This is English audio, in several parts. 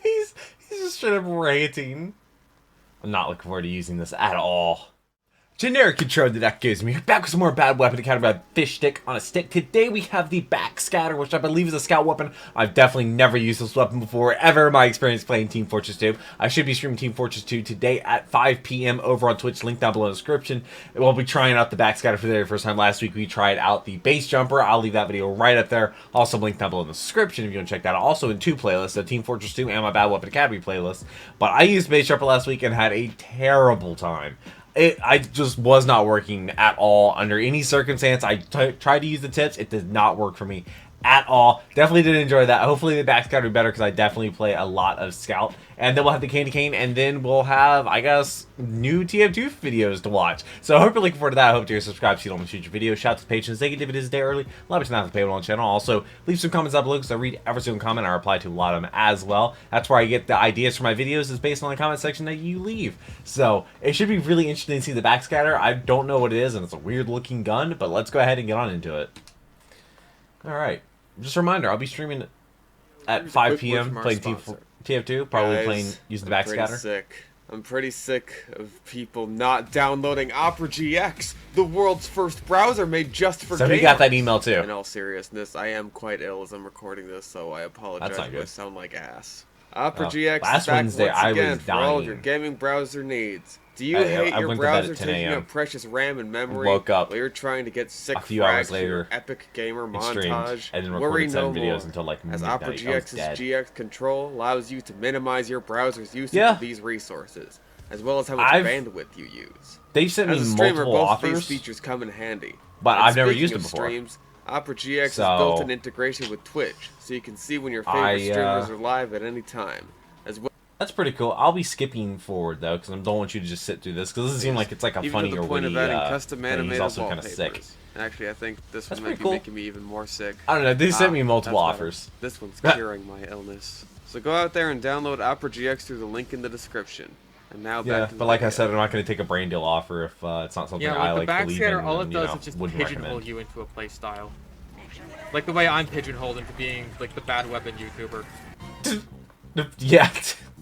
he's just straight up ranting. I'm not looking forward to using this at all. Generic intro to that gives me. Back with some more bad weapon encountered by a fish stick on a stick. Today we have the backscatter, which I believe is a scout weapon. I've definitely never used this weapon before, ever in my experience playing Team Fortress 2. I should be streaming Team Fortress 2 today at 5 p.m. over on Twitch, link down below in the description. We'll be trying out the backscatter for the very first time. Last week we tried out the base jumper. I'll leave that video right up there. Also link down below in the description if you want to check that out. Also in two playlists, the Team Fortress 2 and my Bad Weapon Academy playlist. But I used base jumper last week and had a terrible time. I just was not working at all under any circumstance. I tried to use the tips. It did not work for me at all. Definitely didn't enjoy that. Hopefully the backscatter will be better because I definitely play a lot of scout. And then we'll have the candy cane, and then we'll have, I guess, new TF2 videos to watch. So I hope you're looking forward to that. I hope you're subscribed so you don't miss future videos. Shout out to the patrons. They can do videos a day early. A lot of it's not the payment on the channel. Also, leave some comments down below because I read every single comment. I reply to a lot of them as well. That's where I get the ideas for my videos is based on the comment section that you leave. So it should be really interesting to see the backscatter. I don't know what it is, and it's a weird looking gun, but let's go ahead and get on into it. Alright. Just a reminder, I'll be streaming at 5 p.m. playing TF2, probably Guys, using the backscatter. I'm pretty sick of people not downloading Opera GX, the world's first browser made just for gamers. Somebody got that email too. In all seriousness, I am quite ill as I'm recording this, so I apologize if I sound like ass. Opera GX is back once again for all of your gaming browser needs. Do you hate your browser taking up precious RAM and memory woke up while you're trying to get sick a few hours later, your epic gamer montage? And then Worry no videos more, until like as midnight. Opera GX's GX control allows you to minimize your browser's usage of these resources, as well as how much bandwidth you use. They sent me as a streamer, multiple both offers, of these features come in handy. But And I've never speaking used of them before. Streams, Opera GX has built an integration with Twitch, so you can see when your favorite streamers are live at any time. As well. That's pretty cool. I'll be skipping forward though, because I don't want you to just sit through this, because it doesn't seem like it's like a funny or witty. Custom animated he's also kind of wallpapers. sick. Actually, I think this one might be cool. making me even more sick. I don't know. They sent me multiple offers. This one's curing my illness. So go out there and download Opera GX through the link in the description. And now back to but like I said, I'm not going to take a brain deal offer if it's not something I like believe in. All it and, does is just pigeonhole you into a play style. Like the way I'm pigeonholed into being like the bad weapon YouTuber. Yeah,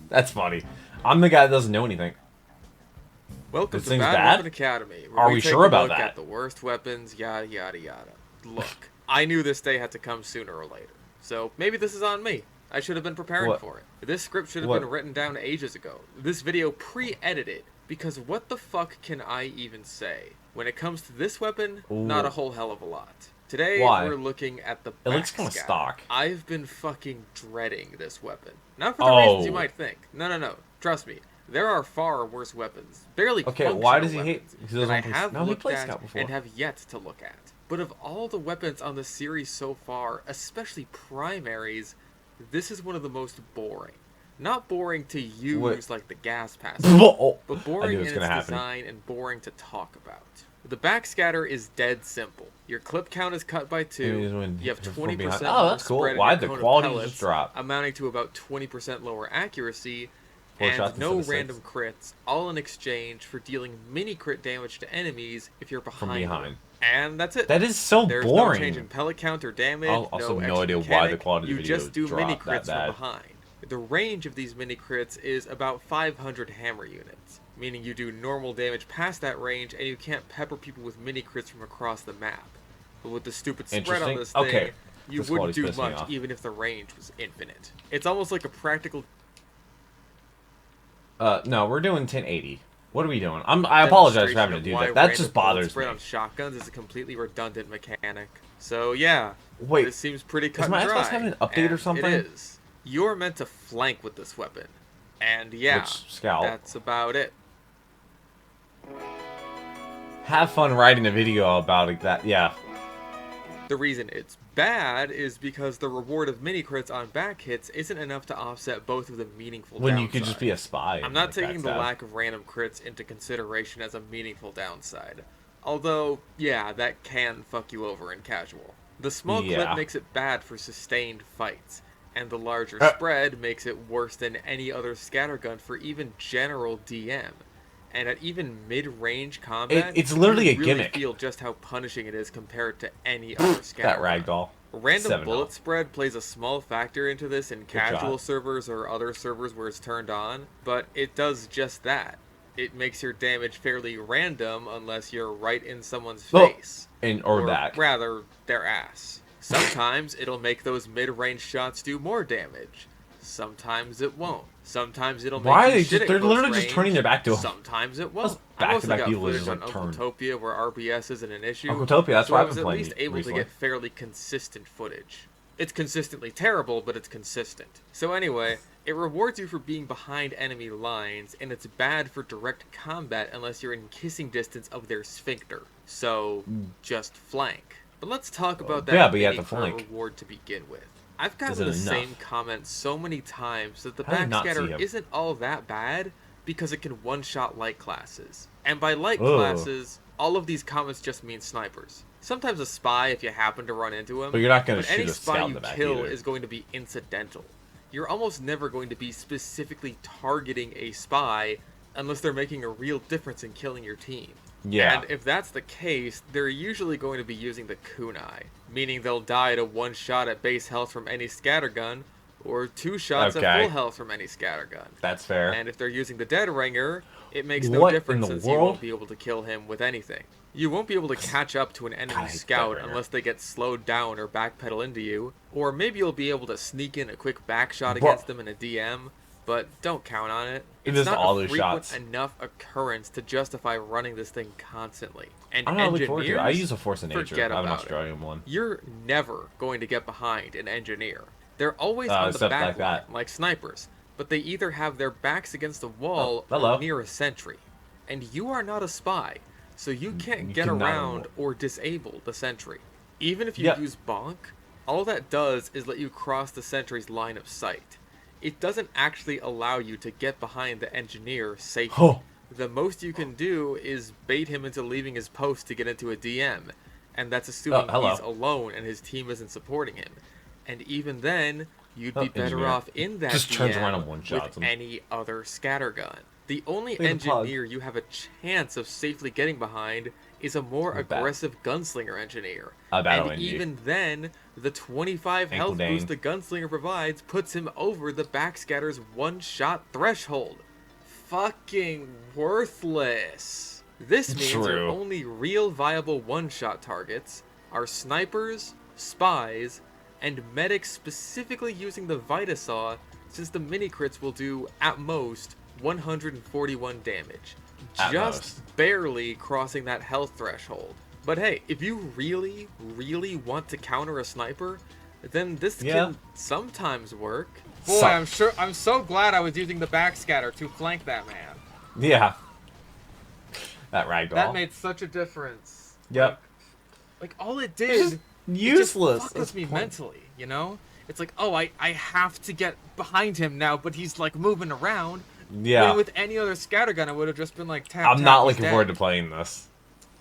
that's funny. I'm the guy that doesn't know anything. Welcome This to thing's Bad bad? Weapon Academy. Are we sure about that? At the worst weapons, yada yada yada. Look, I knew this day had to come sooner or later, so maybe this is on me. I should have been preparing for it. This script should have been written down ages ago. This video pre-edited, because what the fuck can I even say? When it comes to this weapon, not a whole hell of a lot. Today, we're looking at the backscatter. It looks kind of stock. I've been fucking dreading this weapon. Not for the reasons you might think. No. Trust me. There are far worse weapons. Barely why does he hate? That I have looked at and have yet to look at. But of all the weapons on the series so far, especially primaries, this is one of the most boring. Not boring to use like the gas passer, but boring in its design and boring to talk about. The backscatter is dead simple. Your clip count is cut by 2. You have 20% more spread why the quality just dropped, amounting to about 20% lower accuracy, and no random crits, all in exchange for dealing mini crit damage to enemies if you're behind. And that's it. That is so There's boring. There's no change in pellet count or damage. Also, no idea mechanic. why the quality of the video You just do mini crits that from behind. The range of these mini crits is about 500 hammer units, meaning you do normal damage past that range, and you can't pepper people with mini crits from across the map. But with the stupid spread on this thing, you wouldn't do much even if the range was infinite. It's almost like a practical... no, we're doing 1080. What are we doing? I apologize for having to do that. That just bothers me. On shotguns is a completely redundant mechanic. So yeah, wait, this seems pretty cut and dry. Is my Xbox having an update or something? It is. You're meant to flank with this weapon, and yeah, that's about it. Have fun writing a video about it. Yeah. The reason it's bad is because the reward of mini crits on back hits isn't enough to offset both of the meaningful downsides. When you could just be a spy. I'm not taking the lack of random crits into consideration as a meaningful downside. Although, yeah, that can fuck you over in casual. The small clip makes it bad for sustained fights, and the larger spread makes it worse than any other scattergun for even general DM. And at even mid-range combat, it's literally you a really gimmick. Feel just how punishing it is compared to any other scatter. That ragdoll. Random 7-0. bullet spread plays a small factor into this in casual servers or other servers where it's turned on, but it does just that. It makes your damage fairly random unless you're right in someone's face. Or back. Rather, their ass. Sometimes it'll make those mid-range shots do more damage. Sometimes it won't. Sometimes it'll make you shit at They're close literally range. just turning their back to him. Sometimes it won't. I Back-to-back also got people footage just, on like, turn. Uncletopia where RBS isn't an issue. Uncletopia, that's so why I I've was been at playing least able recently. to get fairly consistent footage. It's consistently terrible, but it's consistent. So anyway, it rewards you for being behind enemy lines, and it's bad for direct combat unless you're in kissing distance of their sphincter. So, just flank. But let's talk about that but you have to mini-crit flank. reward to begin with. I've gotten Is the it enough? same comment so many times that the How did I not see backscatter him? isn't all that bad because it can one-shot light classes. And by light Ugh. classes, all of these comments just mean snipers. Sometimes a spy if you happen to run into him. But you're not going to But any shoot a spy scout in you the back kill either. is going to be incidental. You're almost never going to be specifically targeting a spy unless they're making a real difference in killing your team. Yeah. And if that's the case, they're usually going to be using the kunai, meaning they'll die to one shot at base health from any scattergun, or 2 shots at full health from any scattergun. That's fair. And if they're using the Dead Ringer, it makes no What in difference the since you world? won't be able to kill him with anything. You won't be able to catch up to an enemy scout Dead Ringer. unless they get slowed down or backpedal into you, or maybe you'll be able to sneak in a quick back shot Bro. against them in a DM, but don't count on it. It It's is not all a those frequent shots. enough occurrence to justify running this thing constantly. And I'm not looking forward to it. I engineers, use a Force of Nature. forget I have an about it. Australian one. You're never going to get behind an engineer. They're always on the except back like that. line, like snipers, but they either have their backs against the wall hello. or near a sentry. And you are not a spy, so you can't You get cannot around anymore. or disable the sentry. Even if you Yep. use bonk, all that does is let you cross the sentry's line of sight. It doesn't actually allow you to get behind the engineer safely. Oh. The most you can do is bait him into leaving his post to get into a DM, and that's assuming hello. he's alone and his team isn't supporting him. And even then, you'd be better engineer. off in that Just DM turns around and one-shots with him. any other scattergun. The only Look at the pug. engineer you have a chance of safely getting behind is a more aggressive gunslinger engineer. A battle And engie. even then, the 25 health Ankle boost the gunslinger provides puts him over the backscatter's one-shot threshold. Fucking worthless. This means your True. only real viable one-shot targets are snipers, spies, and medics specifically using the Vitasaw, since the mini-crits will do, at most, 141 damage. At Just most. barely crossing that health threshold. But hey, if you really, really want to counter a sniper, then this can sometimes work. Boy, So- I'm so glad I was using the backscatter to flank that man. Yeah. That ragdoll. That made such a difference. Yep. Like all it It's did, just useless. It just fucked That's with me the point. mentally, you know? It's like, oh, I have to get behind him now, but he's like moving around. Yeah. When with any other scattergun, I would have just been like, tap, I'm tap, not he's looking dead. forward to playing this.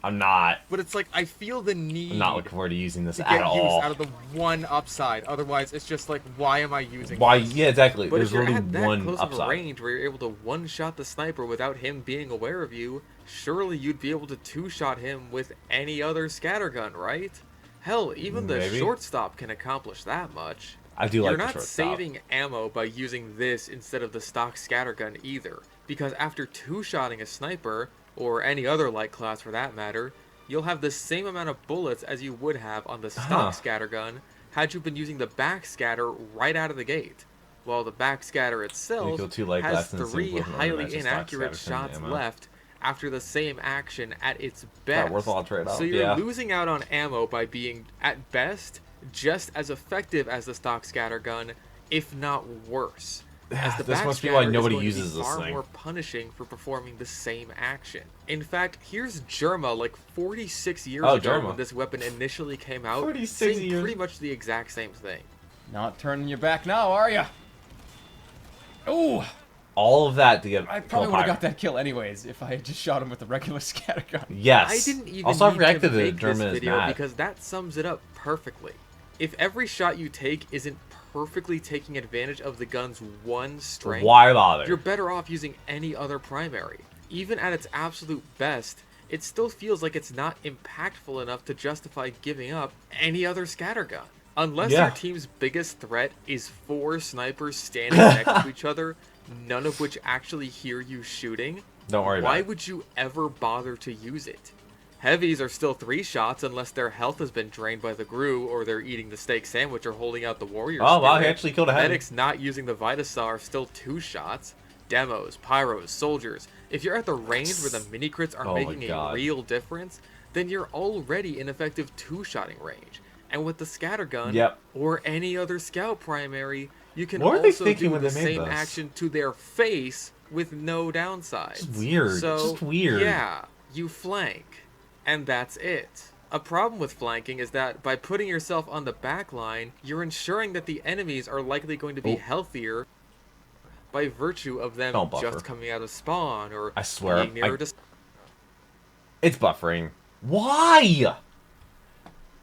I'm not. But it's like, I feel the need I'm not looking forward to using this to at get use all. out of the one upside. Otherwise, it's just like, why am I using Why? this? Yeah, exactly. But There's if you're literally at that one close of a upside. range where you're able to one-shot the sniper without him being aware of you, surely you'd be able to two-shot him with any other scattergun, right? Hell, even the Maybe. shortstop can accomplish that much. I do You're like the not shortstop. saving ammo by using this instead of the stock scattergun either, because after two-shotting a sniper, or any other light class for that matter, you'll have the same amount of bullets as you would have on the stock scattergun had you been using the backscatter right out of the gate. While the backscatter itself kill 2 light has blasts and 3 single weapon highly organized stock inaccurate scattergun shots ammo. left after the same action at its That best. worthwhile trade-off, So you're yeah. losing out on ammo by being, at best, just as effective as the stock scattergun, if not worse. As the This must be why backscatter is nobody going to be uses this far thing. more punishing for performing the same action. In fact, here's Germa like 46 years Oh, ago Germa. when this weapon initially came out, 46 saying years. pretty much the exact same thing. Not turning your back now, are ya? Ooh, All of that to get I kill probably a would have pirate. got that kill anyways if I had just shot him with a regular scattergun. Yes. I didn't even also, I've need reacted to to make this German is video mad. because that sums it up perfectly. If every shot you take isn't perfectly taking advantage of the gun's one strength, Why bother? you're better off using any other primary. Even at its absolute best, it still feels like it's not impactful enough to justify giving up any other scattergun. Unless your team's biggest threat is 4 snipers standing next to each other, none of which actually hear you shooting, don't worry about it. Why would you ever bother to use it? Heavies are still 3 shots unless their health has been drained by the Gru, or they're eating the steak sandwich or holding out the warrior Oh, wow, he spirit. actually killed a heavy. Medics not using the Vitasaw are still 2 shots. Demos, pyros, soldiers. If you're at the range where the mini crits are making a real difference, then you're already in effective 2-shotting range. And with the scattergun, or any other scout primary, you can also do the same action to their face with no downsides. It's weird. So, just weird. Yeah, you flank. And that's it. A problem with flanking is that by putting yourself on the back line, you're ensuring that the enemies are likely going to be healthier by virtue of them just coming out of spawn or I swear, being nearer to... It's buffering. Why?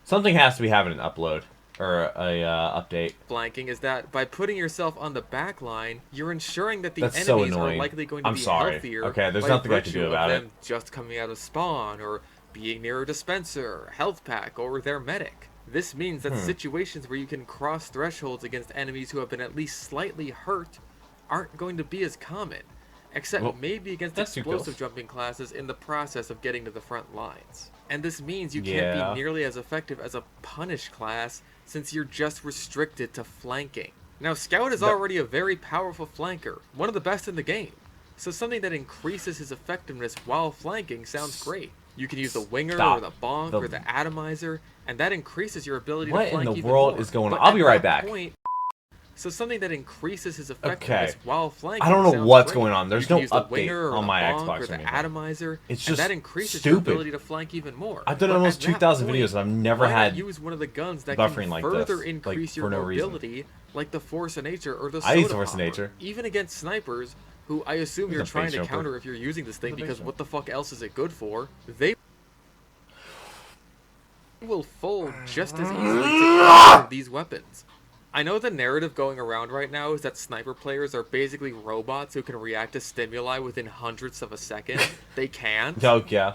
Something has to be having an upload or a update. Flanking is that by putting yourself on the back line, you're ensuring that the enemies are likely going to be healthier. Okay, there's nothing I can do about them just coming out of spawn or being near a dispenser, health pack, or their medic. This means that situations where you can cross thresholds against enemies who have been at least slightly hurt aren't going to be as common, except maybe against explosive jumping classes in the process of getting to the front lines. And this means you can't be nearly as effective as a punish class since you're just restricted to flanking. Now, Scout is already a very powerful flanker, one of the best in the game, so something that increases his effectiveness while flanking sounds great. You can use the Winger or the Bonk or the Atomizer, and that increases your ability to flank even more. What in the world is going on? I'll be right back. So something that increases his effectiveness while flanking. I don't know what's going on. There's no update on my Xbox or the Atomizer, it's just and that increases your ability to flank even more. I've done almost 2,000 videos and I've never had use one of the guns that buffering can further increase your mobility, like the Force of Nature or the Soda I use Force of Nature. Even against snipers, who I assume you're trying to counter if you're using this thing, because what the fuck else is it good for? They will fold just as easily to counter these weapons. I know the narrative going around right now is that sniper players are basically robots who can react to stimuli within hundredths of a second. They can't.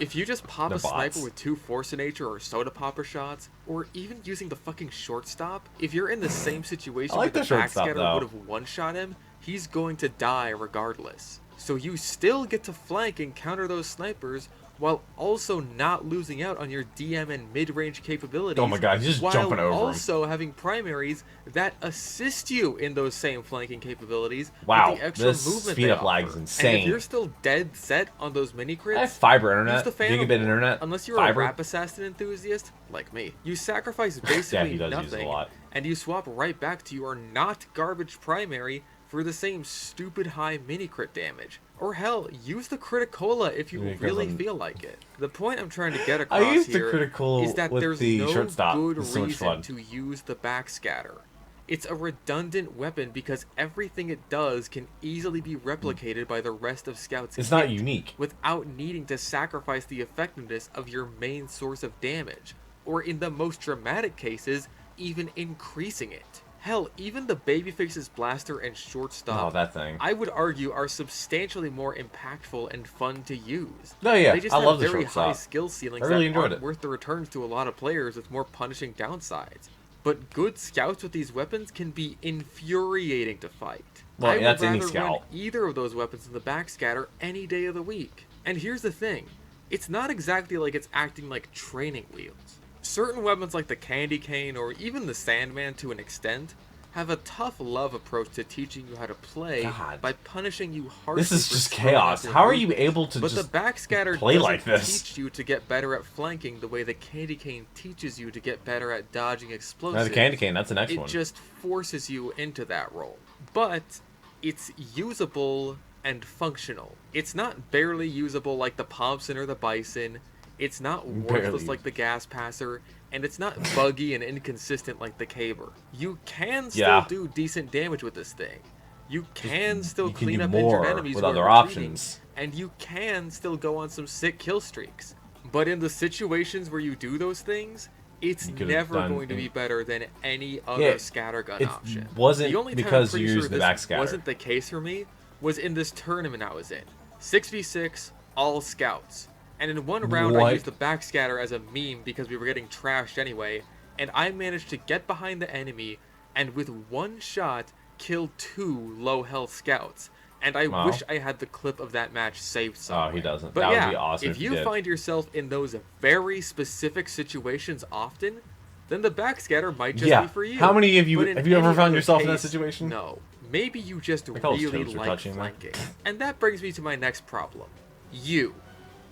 If you just pop a sniper with 2 Force of Nature or Soda Popper shots, or even using the fucking shortstop, if you're in the same situation where the backscatter would have one-shot him, he's going to die regardless. So you still get to flank and counter those snipers while also not losing out on your DM and mid-range capabilities. Oh my god, he's just jumping over while also having primaries that assist you in those same flanking capabilities. Wow, with the extra this movement speed up lag is insane. And if you're still dead set on those mini crits, I have fiber internet, use the gigabit internet, unless you're a rap assassin enthusiast like me. You sacrifice basically nothing, and you swap right back to your not garbage primary for the same stupid high mini crit damage. Or hell, use the Criticola if you really feel like it. The point I'm trying to get across here is that there's no good reason to use the backscatter. It's a redundant weapon because everything it does can easily be replicated by the rest of Scout's It's not unique. without needing to sacrifice the effectiveness of your main source of damage, or in the most dramatic cases, even increasing it. Hell, even the Babyface's blaster and shortstop, that thing, I would argue, are substantially more impactful and fun to use. No, yeah, they just have very high skill ceilings that aren't worth the returns to a lot of players with more punishing downsides. But good scouts with these weapons can be infuriating to fight. I would rather run either of those weapons in the backscatter any day of the week. And here's the thing, it's not exactly like it's acting like training wheels. Certain weapons like the Candy Cane or even the Sandman to an extent have a tough love approach to teaching you how to play by punishing you harshly. This is just chaos. How are you able to just the backscatter play like this? Teach you to get better at flanking the way the Candy Cane teaches you to get better at dodging explosives. No, the Candy Cane, that's the next one. It just forces you into that role. But it's usable and functional. It's not barely usable like the Thompson or the Bison. It's not worthless like the Gas Passer, and it's not buggy and inconsistent like the Caber. You can still do decent damage with this thing. You can still clean up injured enemies with other options, and you can still go on some sick kill streaks. But in the situations where you do those things, it's never going to be better than any other scattergun option. Wasn't the only because you used the backscatter. Wasn't the case for me was in this tournament I was in. 6v6, all scouts. And in one round, I used the backscatter as a meme because we were getting trashed anyway, and I managed to get behind the enemy and with one shot kill 2 low health scouts. And I wish I had the clip of that match saved somewhere. Oh, he doesn't. But that yeah, would be awesome if you find yourself in those very specific situations often, then the backscatter might just be for you. How many of you have you ever found yourself in that case, situation? No. Maybe you just really like flanking. And that brings me to my next problem. You.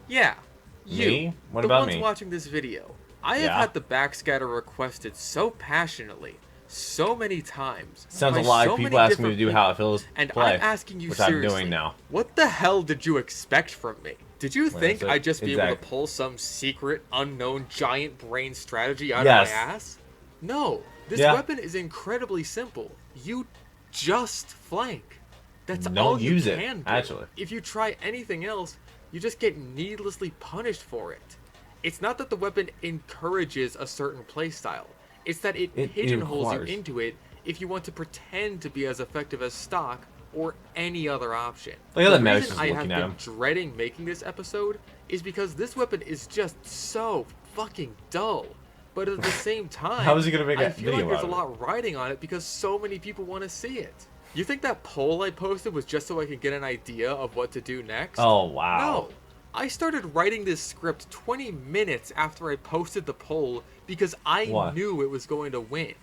Yeah. You. Me? What about me? The ones watching this video. I have had the backscatter requested so passionately, so many times. Sounds a lot like people asking me to do how it feels and play, I'm asking you which seriously, I'm doing now. What the hell did you expect from me? Did you think I'd just be able to pull some secret, unknown, giant brain strategy out of my ass? No. This weapon is incredibly simple. You just flank. That's all you can do. Actually. If you try anything else, you just get needlessly punished for it. It's not that the weapon encourages a certain playstyle. It's that it pigeonholes you into it if you want to pretend to be as effective as stock or any other option. The reason I have been dreading making this episode is because this weapon is just so fucking dull. But at the same time, how is he gonna make I feel like there's a lot riding on it because so many people want to see it. You think that poll I posted was just so I could get an idea of what to do next? Oh, wow. No. I started writing this script 20 minutes after I posted the poll because I knew it was going to win.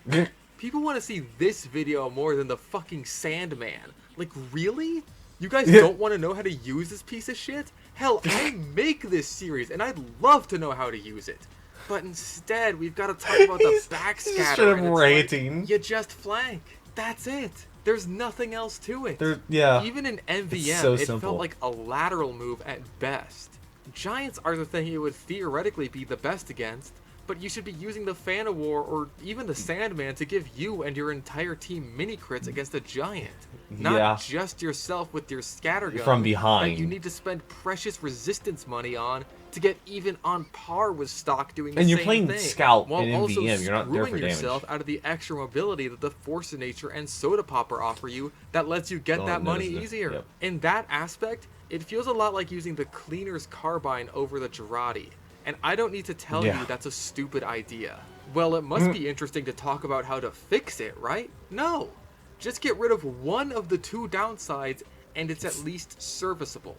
People want to see this video more than the fucking Sandman. Like, really? You guys don't want to know how to use this piece of shit? Hell, I make this series, and I'd love to know how to use it. But instead, we've got to talk about the backscatter. Like, you just flank. That's it. There's nothing else to it. Even in MVM, it felt like a lateral move at best. Giants are the thing it would theoretically be the best against, but you should be using the Fan of War or even the Sandman to give you and your entire team mini crits against a giant. Not just yourself with your scatter gun from behind that you need to spend precious resistance money on to get even on par with stock doing the same thing. And you're playing Scout in MVM, you're not there for damage. Yourself out of the extra mobility that the Force of Nature and Soda Popper offer you that lets you get that money easier. Yep. In that aspect, it feels a lot like using the Cleaner's Carbine over the Girardi. And I don't need to tell you that's a stupid idea. Well, it must be interesting to talk about how to fix it, right? No. Just get rid of one of the 2 downsides and it's at least serviceable.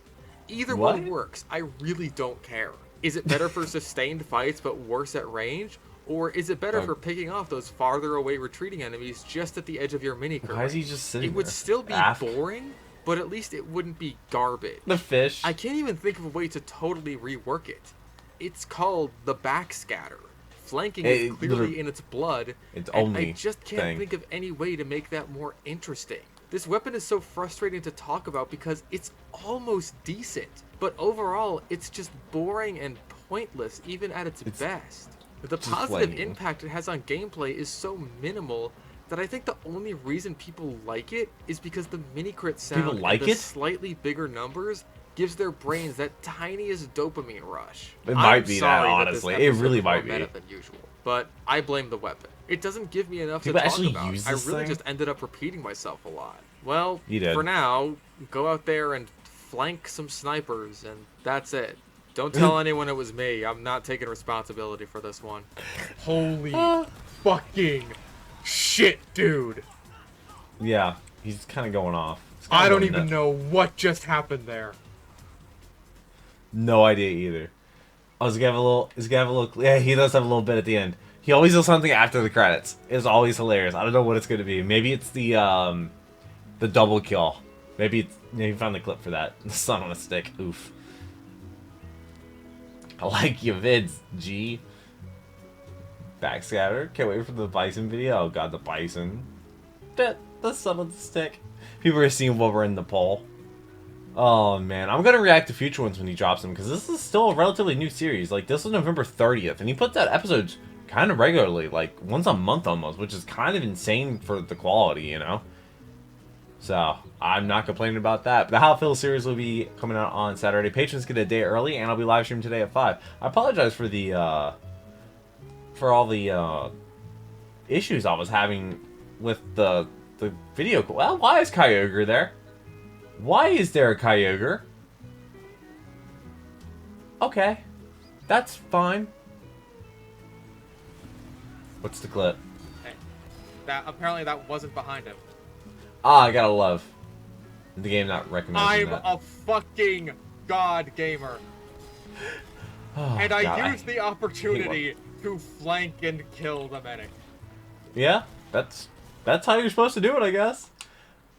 Either one works. I really don't care. Is it better for sustained fights but worse at range? Or is it better for picking off those farther away retreating enemies just at the edge of your mini Why is he just sitting It would still be boring, but at least it wouldn't be garbage. The fish. I can't even think of a way to totally rework it. It's called the backscatter. Flanking is clearly in its blood, and I just can't think of any way to make that more interesting. This weapon is so frustrating to talk about because it's almost decent, but overall it's just boring and pointless even at its best. The positive impact it has on gameplay is so minimal that I think the only reason people like it is because the mini crit sound and the slightly bigger numbers gives their brains that tiniest dopamine rush. It might be that, honestly. It really might be. Than usual, but I blame the weapon. It doesn't give me enough to talk about. I really just ended up repeating myself a lot. Well, for now, go out there and flank some snipers, and that's it. Don't tell anyone it was me. I'm not taking responsibility for this one. Holy fucking shit, dude. Yeah, he's kind of going off. I don't even know what just happened there. No idea either. Oh, is he gonna have a little? Yeah, he does have a little bit at the end. He always does something after the credits. It's always hilarious. I don't know what it's gonna be. Maybe it's the double kill. Maybe you found the clip for that. The sun on a stick. Oof. I like your vids, G. Backscatter. Can't wait for the bison video. Oh god, the bison. The sun on the stick. People are seeing what we're in the poll. Oh man, I'm gonna react to future ones when he drops them because this is still a relatively new series. Like this was November 30th, and he puts out episodes kind of regularly, like once a month almost, which is kind of insane for the quality, you know. So I'm not complaining about that. But the How It Feels series will be coming out on Saturday. Patrons get a day early, and I'll be live streaming today at 5. I apologize for the for all the issues I was having with the video. Well, why is Kyogre there? Why is there a Kyogre? Okay. That's fine. What's the clip? Hey, apparently that wasn't behind him. Ah, I gotta love the game not recognizing I'm that. a fucking god gamer. Oh, And I God, used the opportunity to flank and kill the medic. Yeah, that's how you're supposed to do it, I guess.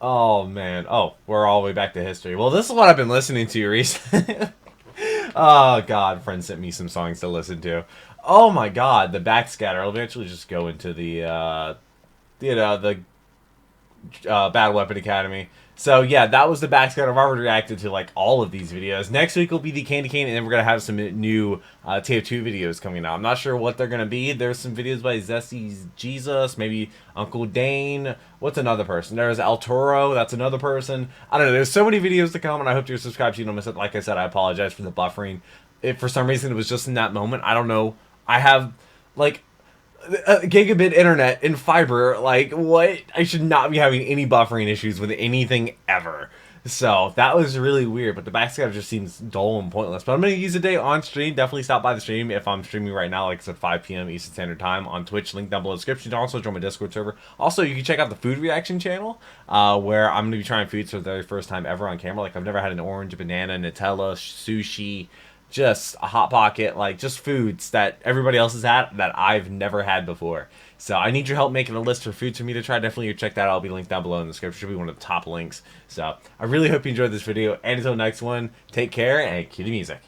Oh, man. Oh, we're all the way back to history. Well, this is what I've been listening to recently. Oh, God. Friend sent me some songs to listen to. Oh, my God. The backscatter. I'll eventually just go into the, the Bad Weapon Academy. So, yeah, that was the backscatter. I've already reacted to, like, all of these videos. Next week will be the Candy Cane, and then we're going to have some new TF2 videos coming out. I'm not sure what they're going to be. There's some videos by Zessy's Jesus, maybe Uncle Dane. What's another person? There's El Toro. That's another person. I don't know. There's so many videos to come, and I hope you're subscribed so you don't miss it. Like I said, I apologize for the buffering. If for some reason it was just in that moment, I don't know. I have, like, gigabit internet and fiber. Like, what? I should not be having any buffering issues with anything ever. So that was really weird, but the backscatter just seems dull and pointless. But I'm going to use a day on stream. Definitely stop by the stream if I'm streaming right now, like I said, 5 p.m. Eastern Standard Time on Twitch. Link down below in the description. Also, join my Discord server. Also, you can check out the food reaction channel, where I'm going to be trying foods for the very first time ever on camera. Like, I've never had an orange, banana, Nutella, sushi, just a Hot Pocket, like, just foods that everybody else has had that I've never had before. So I need your help making a list for foods for me to try. Definitely check that out. I'll be linked down below in the description. Should be one of the top links. So I really hope you enjoyed this video. And until next one, take care and cue the music.